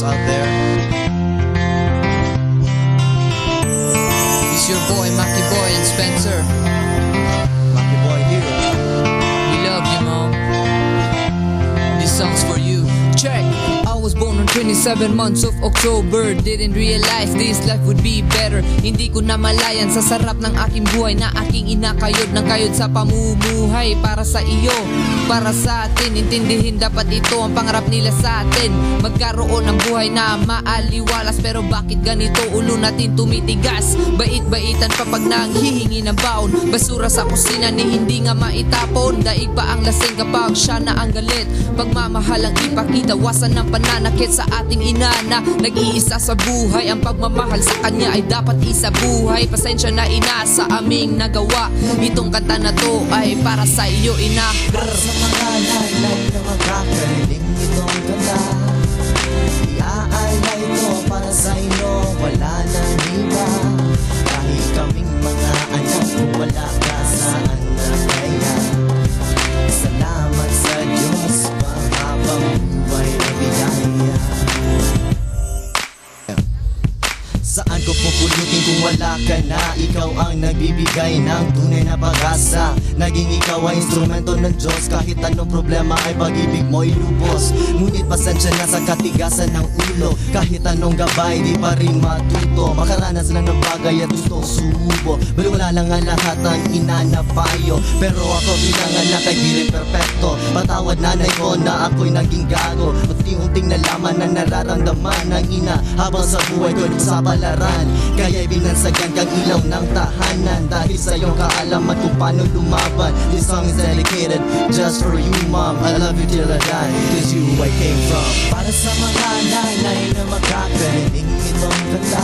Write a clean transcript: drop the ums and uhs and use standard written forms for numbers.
out there. It's your boy, Maki Boy and Spencer. Lucky boy here. We love you, mom. This song's for you. Check. I was born on 27 months of October. Didn't realize this life would be better. Hindi ko namalayan sa sarap ng aking buhay na aking inakayod ng kayod sa pamumuhay. Para sa iyo, para sa atin, intindihin dapat ito ang pangarap nila sa atin. Magkaroon ng buhay na maaliwalas, pero bakit ganito ulo natin tumitigas? Bait-baitan pa pag nanghihingi ng baon, basura sa kusina ni hindi nga maitapon. Daig pa ang lasing kapag siya na ang galit. Pagmamahal ang ipakita, wasan ng pananakit sa ating ina na nag-iisa sa buhay. Ang pagmamahal sa kanya ay dapat isa buhay. Pasensya na ina sa aming nagawa. Itong kanta na to ay para sa iyo, ina. Para sa mga nanay na makakarinig itong kanta, iaalay ito para sa inyo, wala nang iba. Kahit kaming mga anak, wala ka saan na kaya. Salamat sa Diyos, mahabang buhay na biyaya. Saan ko pupulutin kung wala ka na? Ikaw ang nagbibigay ng tunay na pag-asa. Naging ikaw ay instrumento ng Diyos. Kahit anong problema ay pag-ibig mo'y lubos. Ngunit pasensya na sa katigasan ng ulo. Kahit anong gabay di pa rin matuto. Makaranas lang ng bagay at gusto sumubo. Baliwala lang ang lahat ng ina na payo. Pero ako bilang anak ay di rin perpekto. Patawad nanay ko na ako'y naging gago. Unti-unting nalaman na nararamdaman ng ina habang sa buhay ko sa palaran. Kaya binansagan kang ilaw ng tahanan. Dahil sa iyong kaalaman kung paano lumaban. This song is dedicated just for you, mom. I love you till I die, 'cause you I came from. Para sa mga nanay na makakarinig itong kanta,